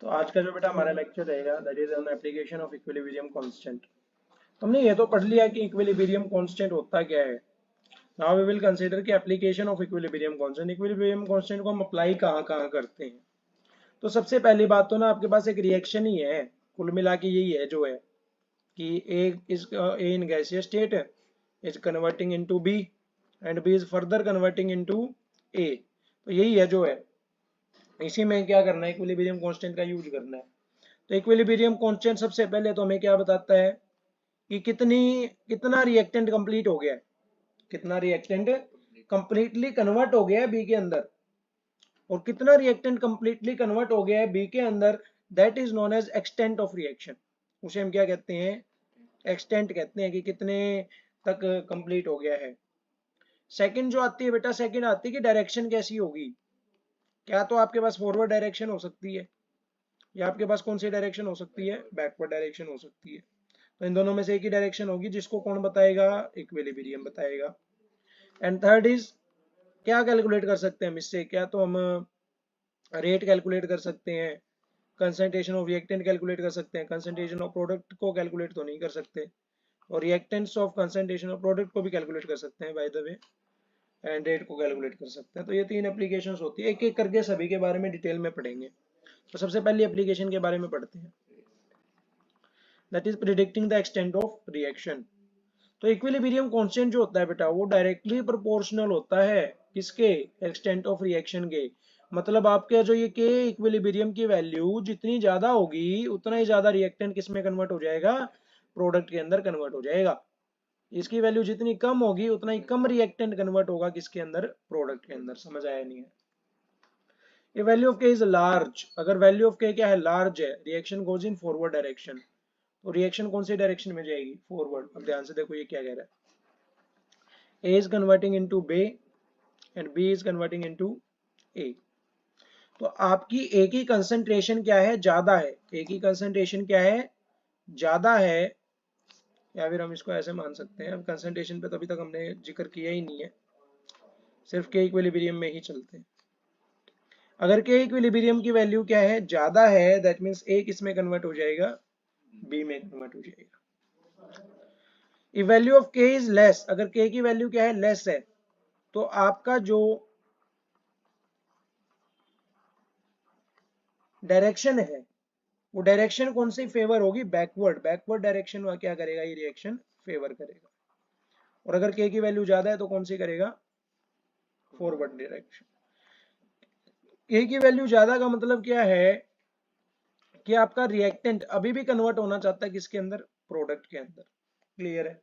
तो आज का जो बेटा हमारा लेक्चर रहेगा that is on application of equilibrium constant. हमने ये तो पढ़ लिया कि इक्विलिब्रियम कांस्टेंट होता क्या है। नाउ वी विल कंसीडर कि एप्लीकेशन ऑफ इक्विलिब्रियम कांस्टेंट को हम अप्लाई कहाँ कहाँ करते हैं। तो सबसे पहली बात तो ना आपके पास एक रिएक्शन ही है, कुल मिला के यही है जो है कि A in gaseous state is converting into B and B is further converting into A. तो यही है जो है, इसी में क्या करना है, इक्विलिब्रियम कांस्टेंट का यूज करना है। तो इक्विलिब्रियम कांस्टेंट सबसे पहले तो हमें क्या बताता है कि कितना रिएक्टेंट कंप्लीट हो गया है, कितना रिएक्टेंट कंप्लीटली कन्वर्ट हो गया है बी के अंदर, और कितना रिएक्टेंट कंप्लीटली कन्वर्ट हो गया है बी के अंदर, that is known as extent of reaction. उसे हम क्या कहते हैं, एक्सटेंट कहते हैं कि कितने तक कंप्लीट हो गया है। सेकंड जो आती है बेटा, सेकंड आती है कि डायरेक्शन कैसी होगी। क्या तो आपके पास फॉरवर्ड डायरेक्शन हो सकती है, या आपके पास कौन सी डायरेक्शन हो सकती है, बैकवर्ड डायरेक्शन हो सकती है। तो इन दोनों में से एक ही डायरेक्शन होगी, जिसको कौन बताएगा, इक्विलिब्रियम बताएगा। एंड थर्ड इज, क्या कैलकुलेट कर सकते हैं हम इससे, क्या तो हम रेट कैलकुलेट कर सकते हैं, कंसंट्रेशन ऑफ रिएक्टेंट कैलकुलेट कर सकते हैं, कंसंट्रेशन ऑफ प्रोडक्ट को कैलकुलेट तो नहीं कर सकते, और reactants of concentration of product को भी कैलकुलेट कर सकते हैं by the way, and rate को कैलकुलेट कर सकते हैं। तो ये तीन एप्लीकेशंस होती है, एक एक करके सभी के बारे में डिटेल में पढ़ेंगे। तो सबसे पहले एप्लीकेशन के बारे में पढ़ते हैं, that is predicting the extent of reaction. तो इक्विलिब्रियम कांस्टेंट जो होता है बेटा, वो डायरेक्टली प्रोपोर्शनल होता है किसके, एक्सटेंट ऑफ रिएक्शन के। मतलब आपके जो ये के इक्विलिब्रियम की वैल्यू जितनी ज्यादा होगी उतना ही ज्यादा रिएक्टेंट किस में कन्वर्ट हो जाएगा, प्रोडक्ट के अंदर कन्वर्ट हो जाएगा। इसकी वैल्यू जितनी कम होगी उतना ही कम रिएक्टेंट कन्वर्ट होगा किसके अंदर, प्रोडक्ट के अंदर। समझ आया नहीं है। ये वैल्यू ऑफ के इज लार्ज, अगर वैल्यू ऑफ के क्या है, लार्ज है, reaction goes in forward direction. तो रिएक्शन कौन सी डायरेक्शन में जाएगी, फॉरवर्ड। अब ध्यान से देखो ये क्या कह रहा है, A is converting into B and B is converting into A। तो आपकी A की कंसंट्रेशन क्या है, ज्यादा है, A की कंसंट्रेशन क्या है, ज्यादा है, या फिर हम इसको ऐसे मान सकते हैं, कंसंट्रेशन पे तो अभी तक हमने जिक्र किया ही नहीं है, सिर्फ के इक्विलिब्रियम में ही चलते हैं। अगर के इक्विलिब्रियम की वैल्यू क्या है, ज्यादा है, दैट मींस A किस में कन्वर्ट हो जाएगा, B में कन्वर्ट हो जाएगा। If value of K is less, अगर K की वैल्यू क्या है, लेस है, तो आपका जो डायरेक्शन है वो डायरेक्शन कौन सी फेवर होगी, बैकवर्ड। बैकवर्ड डायरेक्शन में क्या करेगा, ये रिएक्शन फेवर करेगा। और अगर के की वैल्यू ज्यादा है तो कौन सी करेगा, फॉरवर्ड डायरेक्शन। के की वैल्यू ज्यादा का मतलब क्या है कि आपका रिएक्टेंट अभी भी कन्वर्ट होना चाहता है किसके अंदर, प्रोडक्ट के अंदर। क्लियर है।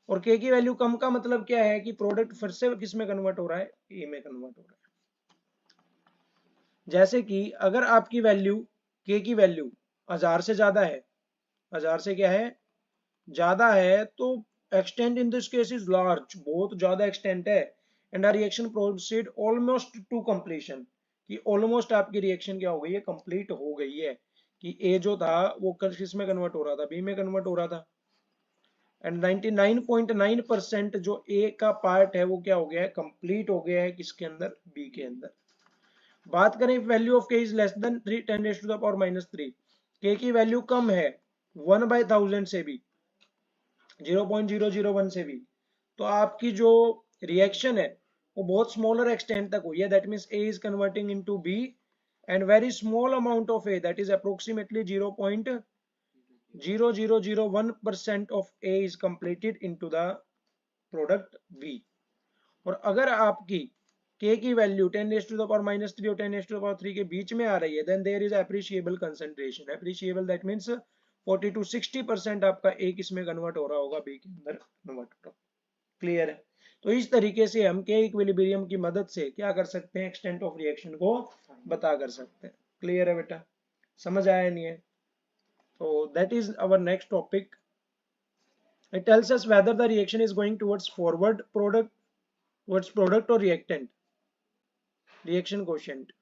और के की वैल्यू कम का मतलब क्या है कि प्रोडक्ट फिर से किस में कन्वर्ट हो रहा है, ए में कन्वर्ट हो रहा है। जैसे कि अगर आपकी वैल्यू, के की वैल्यू 1000 से ज्यादा है, 1000 से क्या है, ज्यादा है, तो extent in this case is large, बहुत ज्यादा एक्सटेंट है, and our reaction proceed almost to completion, कि ऑलमोस्ट आपकी रिएक्शन क्या हो गई है, कंप्लीट हो गई है, कि ए जो था वो किस में कन्वर्ट हो रहा था, बी में कन्वर्ट हो रहा था, एंड 99.9% जो ए का पार्ट है वो क्या हो गया है, कंप्लीट हो गया है किसके अंदर, बी के अंदर। बात करें वैल्यू ऑफ के is less than 3 10 raised to the power -3, के की वैल्यू कम है 1/1000 से भी, 0.001 से भी, तो आपकी जो रिएक्शन है वो बहुत स्मॉलर एक्सटेंट तक हुई है, that means A is converting into B and very small amount of A, that is approximately 0.0001% of A is completed into the product B. और अगर आपकी के की value 10 raised to the power -3 और 10 raised to the power 3 के बीच में आ रही है, then there is appreciable concentration. Appreciable that means 40 to 60% आपका ए किसमें कन्वर्ट हो रहा होगा, बी के अंदर कन्वर्ट हो रहा। क्लियर है। तो इस तरीके से हम के इक्विलिब्रियम की मदद से क्या कर सकते हैं, एक्सटेंट ऑफ रिएक्शन को बता कर सकते हैं। क्लियर है बेटा, समझ आया नहीं है। तो that is our next topic. It tells us whether the reaction is going towards forward product, towards product और रिएक्टेंट, रिएक्शन कोशेंट।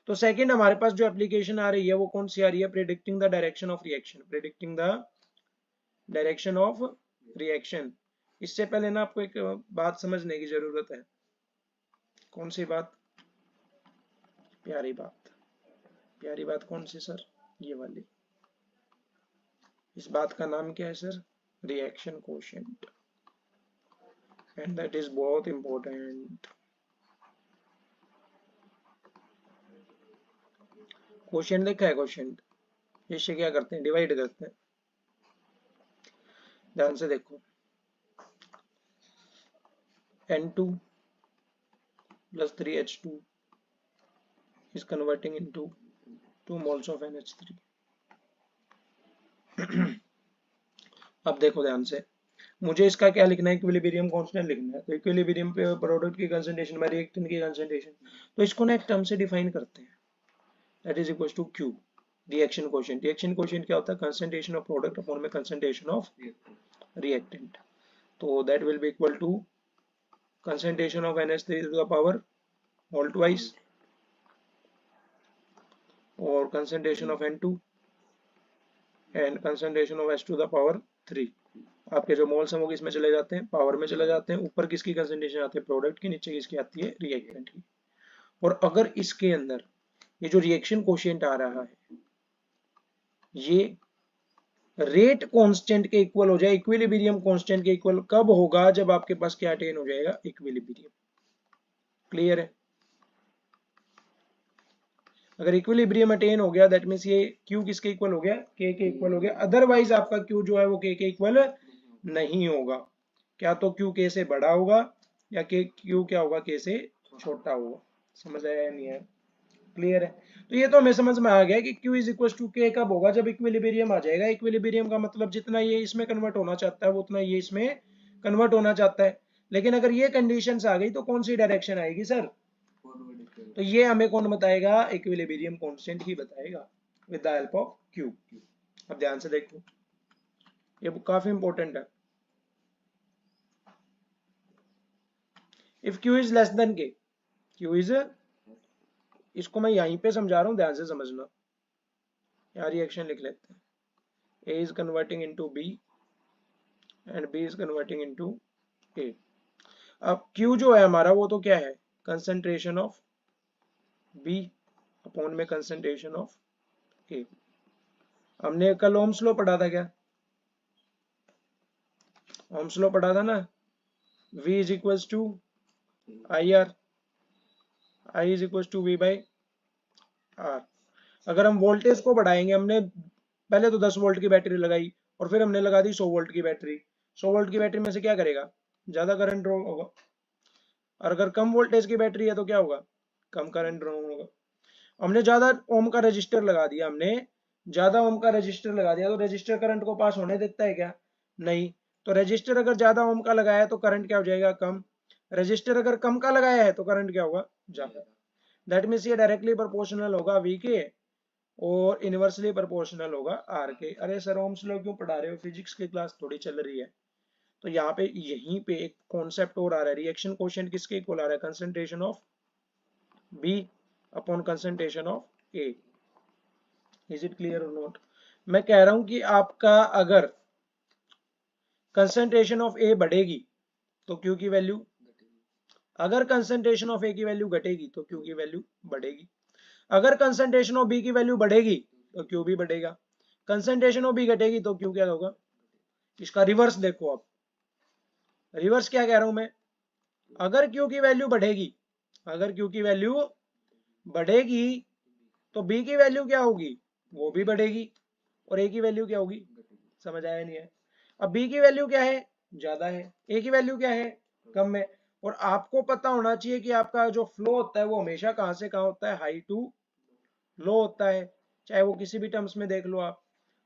तो सेकंड हमारे पास जो एप्लीकेशन आ रही है वो कौन सी आ रही है, predicting the direction of reaction, predicting the direction of reaction. इससे पहले ना आपको एक बात समझने की जरूरत है। कौन सी बात, प्यारी बात, प्यारी बात कौन सी सर? ये वाली। इस बात का नाम क्या है sir? Reaction quotient, and that is बहुत इंपॉर्टेंट। कोशेंट देखा है? कोशेंट इससे क्या करते हैं? डिवाइड करते हैं। ध्यान से देखो, N2 plus 3H2 is converting into 2 moles of NH3। अब देखो ध्यान से, मुझे इसका क्या लिखना है? इक्विलिब्रियम कांस्टेंट लिखना है। तो इक्विलिब्रियम पे प्रोडक्ट की कंसंट्रेशन बाय रिएक्टेंट की कंसंट्रेशन, तो इसको ना एक टर्म से डिफाइन करते हैं, that is equal to Q, reaction quotient. Reaction quotient क्या होता है? कंसंट्रेशन ऑफ प्रोडक्ट अपॉन में कंसंट्रेशन ऑफ रिएक्टेंट। तो that will be equal to concentration of NH3 to the power whole twice or concentration of N2 and concentration of H to the power 3। आपके जो moles हैं वो किस में चले जाते हैं? पावर में चले जाते हैं। ऊपर किसकी कंसंट्रेशन आती है? प्रोडक्ट की। नीचे किसकी आती है? रिएक्टेंट की। और अगर इसके अंदर ये जो रिएक्शन कोशिएंट आ रहा है ये रेट कांस्टेंट के इक्वल हो जाए, इक्विलिब्रियम कांस्टेंट के इक्वल कब होगा? जब आपके पास क्या अटेन हो जाएगा? इक्विलिब्रियम। क्लियर है? अगर इक्विलिब्रियम अटेन हो गया दैट मींस ये Q किसके इक्वल हो गया? K के इक्वल हो गया। अदरवाइज आपका Q जो है वो K के इक्वल नहीं होगा। क्या तो Q K से बड़ा होगा या Q क्या होगा? K से छोटा होगा। समझ आया या नहीं है? क्लियर है? तो ये तो हमें समझ में आ गया कि Q is equal to K कब होगा? जब इक्विलिब्रियम आ जाएगा। इक्विलिब्रियम का मतलब जितना ये इसमें कन्वर्ट होना चाहता है वो उतना ये इसमें कन्वर्ट होना चाहता है। लेकिन अगर ये कंडीशंस आ गई तो कौन सी डायरेक्शन आएगी सर? तो ये हमें कौन बताएगा? इक्विलिब्रियम कांस्टेंट ही बताएगा with the help of Q। अब ध्यान से देखो, ये काफी इंपॉर्टेंट है। If Q is less than K, Q is, इसको मैं यहीं पे समझा रहा हूं, ध्यान से समझना। यहाँ रिएक्शन लिख लेते हैं, A is converting into B and B is converting into A। अब Q जो है हमारा वो तो क्या है? कंसंट्रेशन ऑफ B अपॉन में कंसंट्रेशन ऑफ A। हमने कल ओम्स लॉ पढ़ा था क्या? ओम्स लॉ पढ़ा था ना, V is equals to IR, I is equals to V by R। अगर हम वोल्टेज को बढ़ाएंगे, हमने पहले तो 10 वोल्ट की बैटरी लगाई और फिर हमने लगा दी 100 वोल्ट की बैटरी। 100 वोल्ट की बैटरी में से क्या करेगा? ज्यादा करंट ड्रॉ होगा। और अगर कम वोल्टेज की बैटरी है तो क्या होगा? कम करंट ड्रॉ होगा। हमने ज्यादा ओम का रजिस्टर लगा दिया, हमने ज्यादा ओम का रजिस्टर लगा दिया, तो रजिस्टर करंट को पास होने देता है क्या? नहीं। तो रजिस्टर अगर ज्यादा ओम का लगाया है तो करंट क्या हो जाएगा? कम। रजिस्टर अगर कम का लगाया है तो करंट क्या होगा? ज्यादा। दैट मीन्स ये डायरेक्टली प्रोपोर्शनल होगा V के और इनवर्सली प्रोपोर्शनल होगा R के। अरे सर ओम्स लॉ क्यों पढ़ा रहे हो? फिजिक्स की क्लास थोड़ी चल रही है। तो यहाँ पे यहीं पे एक कॉन्सेप्ट और आ रहा है, रिएक्शन कोशेंट किसके इक्वल आ रहा है? Concentration of B upon concentration of A। Is it clear और नॉट? मैं कह रहा हूं कि आपका अगर कंसंट्रेशन ऑफ A बढ़ेगी तो Q की वैल्यू, अगर कंसंट्रेशन ऑफ A की वैल्यू घटेगी तो Q की वैल्यू बढ़ेगी। अगर कंसंट्रेशन ऑफ B की वैल्यू बढ़ेगी तो Q भी बढ़ेगा। कंसंट्रेशन ऑफ B घटेगी तो Q क्या होगा? इसका रिवर्स देखो। आप रिवर्स क्या कह रहा हूं मैं? अगर Q की वैल्यू बढ़ेगी, अगर Q की वैल्यू बढ़ेगी तो B की वैल्यू क्या होगी? वो भी बढ़ेगी। और A की वैल्यू क्या होगी? समझ आया नहीं है? अब B की वैल्यू क्या है? ज्यादा है। A की वैल्यू क्या है? कम है। और आपको पता होना चाहिए कि आपका जो फ्लो होता है वो हमेशा कहां से कहां होता है? हाई टू लो होता है, चाहे वो किसी भी टर्म्स में देख लो आप।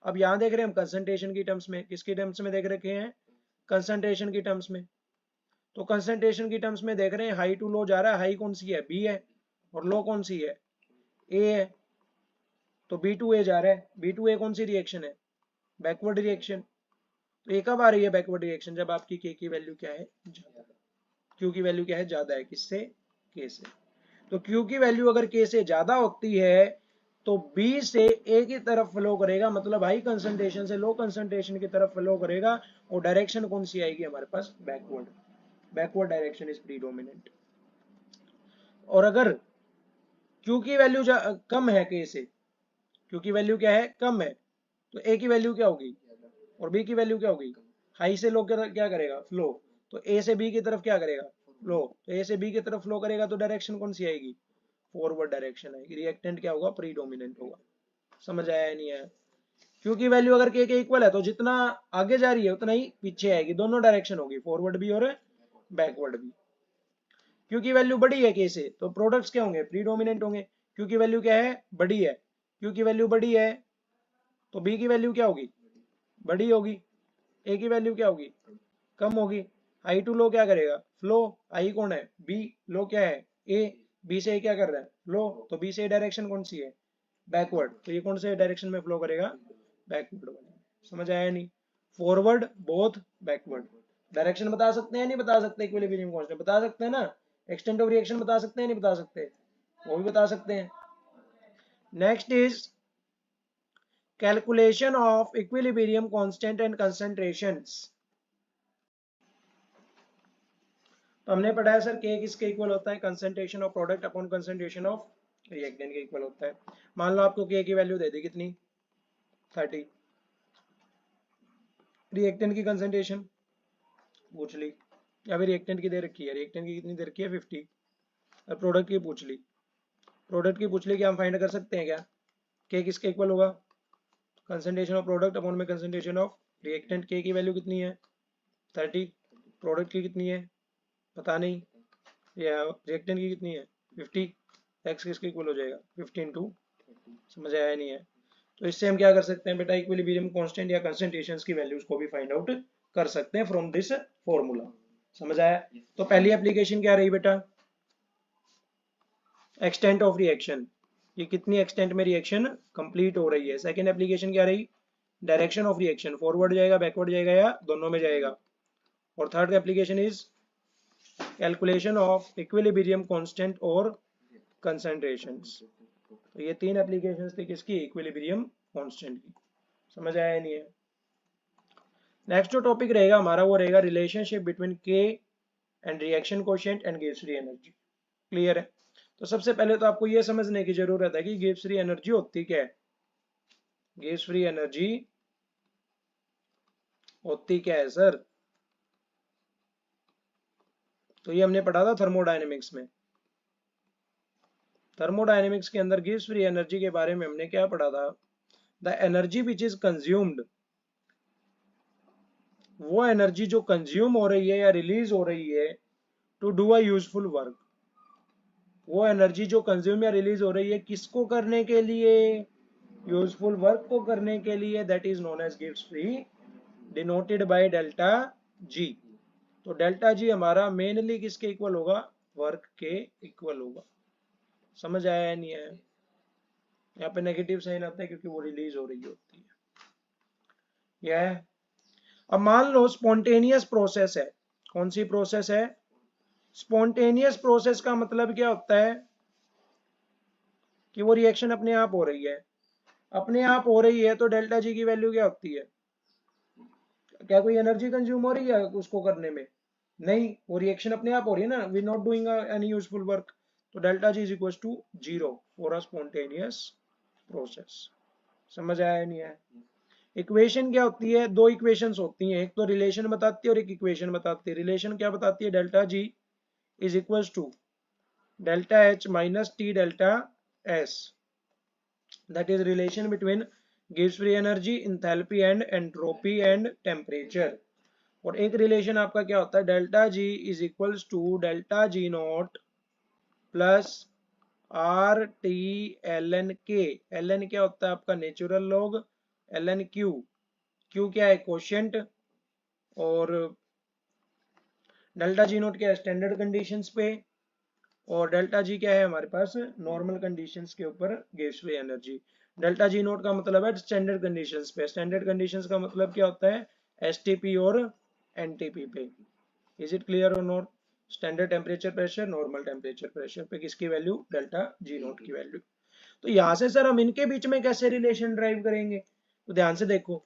अब यहां देख रहे हैं हम कंसंट्रेशन की टर्म्स में, किसकी टर्म्स में देख रखे हैं? कंसंट्रेशन की टर्म्स में। तो कंसंट्रेशन की टर्म्स में देख रहे हैं हाई टू लो जा रहा है। हाई कौन सी है? B है। और लो कौन सी है? A है। तो B टू A जा रहा है। B टू A कौन सी रिएक्शन है? Backward reaction. तो ये कब आ रही है बैकवर्ड रिएक्शन? जब आपकी K की वैल्यू क्या है? ज्यादा। Q की वैल्यू क्या है? ज्यादा है। किससे? K से। तो Q की वैल्यू अगर K से ज्यादा होती है तो B से A की तरफ फ्लो करेगा, मतलब हाई कंसंट्रेशन से लो कंसंट्रेशन की तरफ फ्लो करेगा। और डायरेक्शन कौन सी आएगी हमारे पास? Backward. Backward direction is predominant. और अगर Q की वैल्यू कम है K से क्यू की वैल्यू क्या है, कम है, तो ए की वैल्यू क्या होगी और बी की वैल्यू क्या होगी, हाई से लो क्या करेगा, फ्लो, तो ए से बी की तरफ क्या करेगा, फ्लो, तो ए से बी की तरफ फ्लो करेगा तो डायरेक्शन कौन सी आएगी, फॉरवर्ड डायरेक्शन आएगी, रिएक्टेंट क्या होगा, प्रीडोमिनेंट होगा। समझ आया या नहीं आया? क्योंकि वैल्यू अगर के इक्वल है तो जितना आगे जा रही है उतना ही पीछे आएगी, दोनों डायरेक्शन होगी, फॉरवर्ड भी और बैकवर्ड भी। क्योंकि वैल्यू बड़ी है के से तो प्रोडक्ट्स क्या होंगे, प्रीडोमिनेंट होंगे, क्योंकि वैल्यू क्या है, बड़ी है, क्योंकि वैल्यू बड़ी है तो बी की वैल्यू क्या होगी, बड़ी होगी, ए की वैल्यू क्या होगी, कम होगी। आई टू लो क्या करेगा, फ्लो, आई कौन है, बी, लो क्या है, ए, बी से ए क्या कर रहा है, फ्लो, तो बी से डायरेक्शन कौन सी है, बैकवर्ड, तो ये कौन से डायरेक्शन में फ्लो करेगा, बैकवर्ड। समझ आया नहीं? Forward, both, backward. डायरेक्शन बता सकते हैं नहीं बता सकते, इक्विलिब्रियम कांस्टेंट बता सकते हैं ना, एक्सटेंट ऑफ रिएक्शन बता सकते हैं नहीं बता सकते, वो भी बता सकते हैं। Next is calculation of equilibrium constant and concentrations. तो हमने पढ़ा है सर के किसके इक्वल होता है, concentration of product upon concentration of reactant के इक्वल होता है। मान लो आपको के की वैल्यू दे दी कितनी, 30, रिएक्टेंट की कंसंट्रेशन पूछ ली, या फिर रिएक्टेंट की दे रखी है, रिएक्टेंट की कितनी दे रखी है 50, और प्रोडक्ट की पूछ ली, प्रोडक्ट की पूछ ली, क्या हम फाइंड कर सकते हैं क्या, के किसके इक्वल होगा, कंसंट्रेशन ऑफ प्रोडक्ट अपॉन में कंसंट्रेशन ऑफ रिएक्टेंट। के की वैल्यू कितनी है 30, प्रोडक्ट की कितनी है पता नहीं, या रिएक्टेंट की कितनी है 50, एक्स किसके इक्वल हो जाएगा 15 समझ आया नहीं है? तो इससे हम क्या कर सकते हैं बेटा, इक्विलिब्रियम कांस्टेंट या कंसंट्रेशंस की वैल्यूज को भी फाइंड आउट कर सकते हैं फ्रॉम दिस फॉर्मूला। समझ आया? तो पहली एप्लीकेशन क्या रही बेटा, एक्सटेंट ऑफ रिएक्शन, ये कितनी एक्सटेंट में रिएक्शन कंप्लीट हो रही है। सेकंड एप्लीकेशन क्या रही, डायरेक्शन ऑफ रिएक्शन, फॉरवर्ड जाएगा बैकवर्ड जाएगा या दोनों में जाएगा। और third application is calculation of equilibrium constant और कंसंट्रेशंस। तो ये तीन एप्लीकेशंस थी किसकी, इक्विलिब्रियम कांस्टेंट की। समझ आया नहीं है? नेक्स्ट जो टॉपिक रहेगा हमारा वो रहेगा रिलेशनशिप बिटवीन के and reaction coefficient and gives free energy. Clear है? तो सबसे पहले तो आपको ये समझने की जरूरत है कि गिव्स फ्री एनर्जी होती क्या है। गिव्स फ्री एनर्जी होती क्या है सर, तो ये हमने पढ़ा था थर्मोडायनेमिक्स में। थर्मोडायनेमिक्स के अंदर गिव्स फ्री एनर्जी के बारे में हमने क्या पढ़ा था, the energy which is consumed, वो एनर्जी जो कंज्यूम हो रही है या रिलीज हो रही है to do a useful work, वो एनर्जी जो कंज्यूम या रिलीज हो रही है किसको करने के लिए, यूजफुल वर्क को करने के लिए, दैट इज नोन एज गिव्स free, denoted by delta G. तो डेल्टा जी हमारा मेनली किसके इक्वल होगा, वर्क के इक्वल होगा। समझ आया या नहीं आया? यहाँ पे नेगेटिव साइन आता है क्योंकि वो रिलीज हो रही होती है। यह अब मान लो स्पॉन्टेनियस प्रोसेस है, कौन सी प्रोसेस है, स्पॉन्टेनियस प्रोसेस का मतलब क्या होता है कि वो रिएक्शन अपने आप हो रही है, अपने आप हो रही है तो डेल्टा जी की वैल्यू क्या होती है, क्या कोई एनर्जी कंज्यूम हो रही है उसको करने में, नहीं, वो रिएक्शन अपने आप हो रही है ना, we not doing any useful work, तो delta G is equal to 0 for a spontaneous process. समझ आया नहीं है? इक्वेशन क्या होती है, दो इक्वेशंस होती हैं, एक तो रिलेशन बताती है और एक इक्वेशन बताती है। रिलेशन क्या बताती है, delta G is equal to delta H minus T delta S, that is relation between gives free energy, enthalpy and entropy and temperature। और एक रिलेशन आपका क्या होता है, delta G is equals to delta G naught plus R T L N K. L N क्या होता है आपका natural log, L N Q, Q क्या है कोशेंट, और डेल्टा जी नोट क्या है स्टैंडर्ड कंडीशंस पे, और डेल्टा जी क्या है हमारे पास नॉर्मल कंडीशंस के ऊपर gives free energy. Delta G note का मतलब है स्टैंडर्ड कंडीशंस पे, स्टैंडर्ड कंडीशंस का मतलब क्या होता है एसटीपी और एनटीपी पे। इज इट क्लियर और not? Standard temperature pressure, normal temperature pressure पे किसकी वैल्यू, डेल्टा जी नोट की वैल्यू। तो यहां से सर हम इनके बीच में कैसे रिलेशन ड्राइव करेंगे, तो ध्यान से देखो,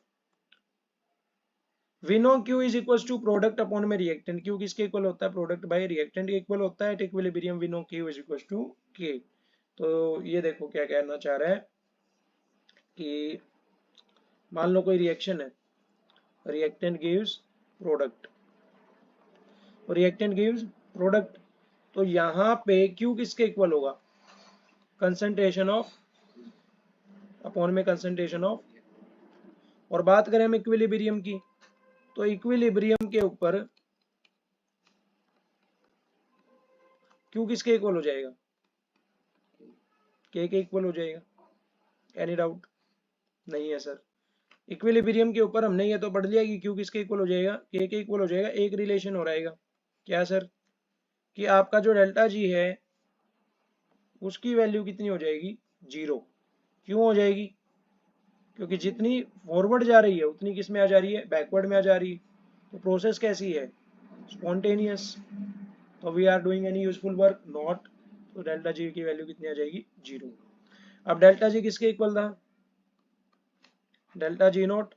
we know Q is equal to product upon में रिएक्टेंट, Q किसके इक्वल होता है, प्रोडक्ट बाय रिएक्टेंट के इक्वल होता है, at equilibrium we know Q is equal to K। तो ये देखो क्या कहना चाह रहा है, कि मान लो कोई रिएक्शन है, reactant gives product, reactant gives product, तो यहाँ पे Q किसके इक्वल होगा, कंसंट्रेशन ऑफ अपॉन में कंसंट्रेशन ऑफ। और बात करें हम इक्विलिब्रियम की, तो इक्विलिब्रियम के ऊपर Q किसके इक्वल हो जाएगा, K के इक्वल हो जाएगा। Any doubt? नहीं है सर। इक्विलिब्रियम के ऊपर हमने ये तो पढ़ लिया कि Q किसके इक्वल हो जाएगा, K के इक्वल हो जाएगा। एक रिलेशन हो रहेगा, क्या सर, कि आपका जो डेल्टा जी है उसकी वैल्यू कितनी हो जाएगी, 0। क्यों हो जाएगी, क्योंकि जितनी फॉरवर्ड जा रही है उतनी किस में आ जा रही है, बैकवर्ड में आ जा रही है। तो प्रोसेस कैसी है, स्पॉन्टेनियस। तो we are doing any useful work, not. तो डेल्टा जी की वैल्यू कितनी आ जाएगी, 0। अब डेल्टा जी किसके इक्वल था, डेल्टा जी नॉट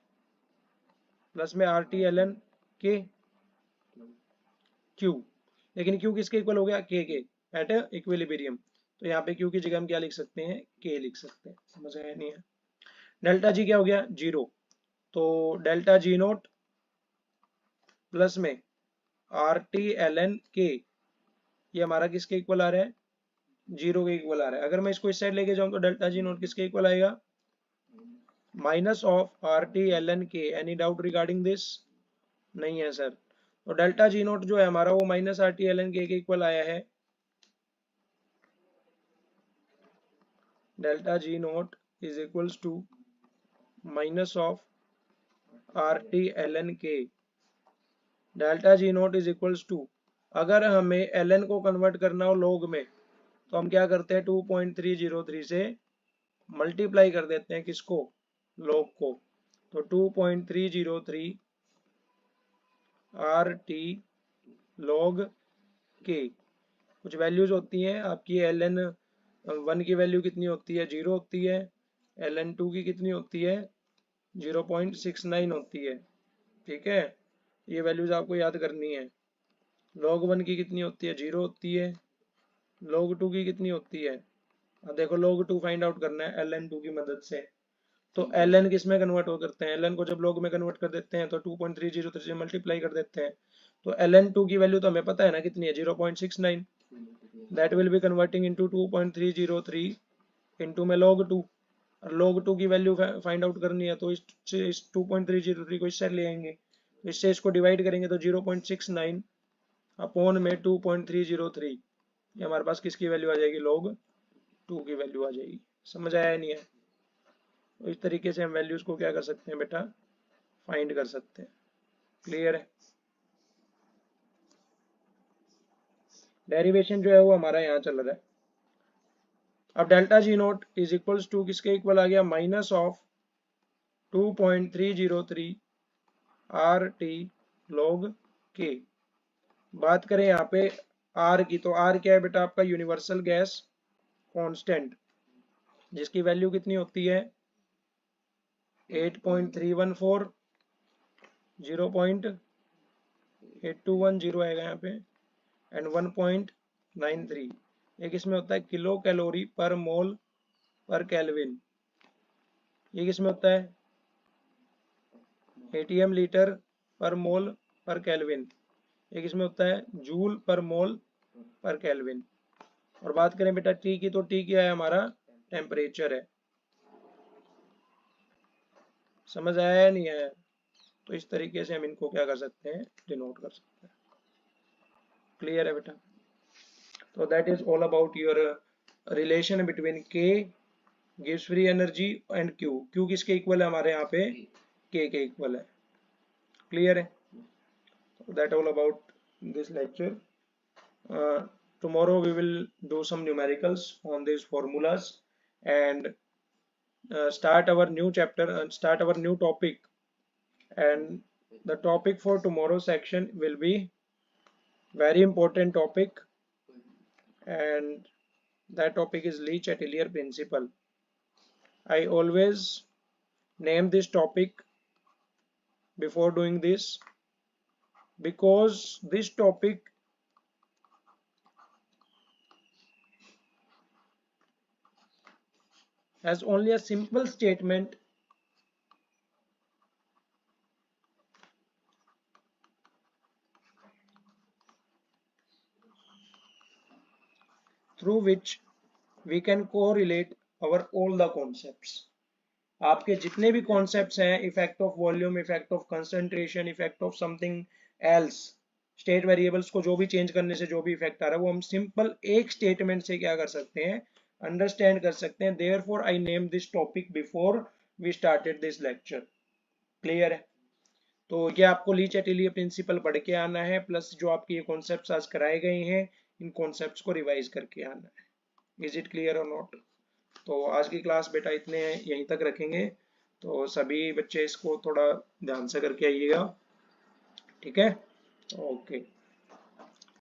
प्लस में आर टी एल एन के क्यू, लेकिन क्यू किसके इक्वल हो गया, के एट इक्विलिब्रियम। तो यहाँ पे क्यू की जगह हम क्या लिख सकते हैं, के लिख सकते हैं। समझ आया नहीं है? डेल्टा जी क्या हो गया, 0। तो डेल्टा जी नॉट प्लस में आर टी एल एन के, ये हमारा किसके इक्वल आ रहा है, 0 के इक्वल आ रहा है। अगर मैं इसको इस साइड लेके जाऊं तो डेल्टा जी नॉट किसके इक्वल आएगा, minus of R T L N K. Any doubt regarding this? नहीं है सर। तो डेल्टा जी नॉट जो है हमारा वो minus R T L N K equal आया है। Delta G not is equals to minus of R T L N K. Delta G not is equals to, अगर हमें एल एन को convert करना हो लॉग में तो हम क्या करते हैं, 2.303 से मल्टीप्लाई कर देते हैं किसको, लॉग को। तो 2.303 आर टी लॉग के। कुछ वैल्यूज होती हैं आपकी, एल एन वन की वैल्यू कितनी होती है, 0 होती है। एल एन टू की कितनी होती है, 0.69 होती है। ठीक है, ये वैल्यूज आपको याद करनी है। लॉग वन की कितनी होती है, 0 होती है। लॉग टू की कितनी होती है, अब देखो लॉग टू फाइंड आउट करना है एल एन टू की मदद से। तो एल एन किस में कन्वर्ट हो करते हैं, एल एन को जब लॉग में कन्वर्ट कर देते हैं तो 2.303 से मल्टीप्लाई कर देते हैं। तो एल एन टू की वैल्यू तो हमें पता है ना कितनी है, 0.69। That will B converting into 2.303 into में log 2। और log 2 की वैल्यू फाइंड आउट करनी है तो इस 2.303 को इस साइड ले आएंगे, तो इससे इसको डिवाइड करेंगे तो 0.69 अपॉन में 2.303, ये हमारे पास किसकी वैल्यू आ जाएगी, log 2 की वैल्यू आ जाएगी। समझ आया नहीं है? तो इस तरीके से हम वैल्यूज को क्या कर सकते हैं बेटा, फाइंड कर सकते हैं। क्लियर है? डेरिवेशन जो है वो हमारा यहाँ चल रहा है। अब delta G naught is equals to किसके इक्वल आ गया, minus of 2.303 R T log K. बात करें यहाँ पे आर की, तो आर क्या है बेटा, आपका यूनिवर्सल गैस कांस्टेंट, जिसकी वैल्यू कितनी होती है, 8.314, 0.8210 आएगा यहाँ पे, एंड 1.93। ये किसमें होता है, किलो कैलोरी पर मोल पर केल्विन। ये किसमें होता है, एटीएम लीटर पर मोल पर केल्विन। ये किसमें होता है, जूल पर मोल पर केल्विन। और बात करें बेटा टी की, तो टी क्या है, हमारा टेम्परेचर है। समझ आया या नहीं आया? तो इस तरीके से हम इनको क्या कर सकते हैं, डिनोट कर सकते हैं। क्लियर है बेटा? तो that is all about your relation between K गिव्स free energy and Q. Q किसके इक्वल है हमारे यहाँ पे, के इक्वल है। क्लियर है? That all about this lecture. Tomorrow we will do some numericals on these formulas and start our new chapter and start our new topic. And the topic for tomorrow section will be very important topic, and that topic is Le Chatelier principle. I always name this topic before doing this because this topic as only a simple statement through which we can correlate our all the concepts. आपके जितने भी concepts हैं, effect of volume, effect of concentration, effect of something else, state variables को जो भी change करने से जो भी इफेक्ट आ रहा है, वो हम सिंपल एक स्टेटमेंट से क्या कर सकते हैं, अंडरस्टैंड कर सकते हैं. Therefore I name this topic before we started this lecture. Clear है? तो ये आपको ली चैटिलियर प्रिंसिपल पढ़ के आना है, प्लस जो आपके ये कॉन्सेप्ट्स आज कराए गए हैं, इन कॉन्सेप्ट्स को रिवाइज करके आना है. इज इट क्लियर और नॉट? तो आज की क्लास बेटा इतने यहीं तक रखेंगे. तो सभी बच्चे इसको थोड़ा ध्यान से करके आइएगा. ठीक है? ओके.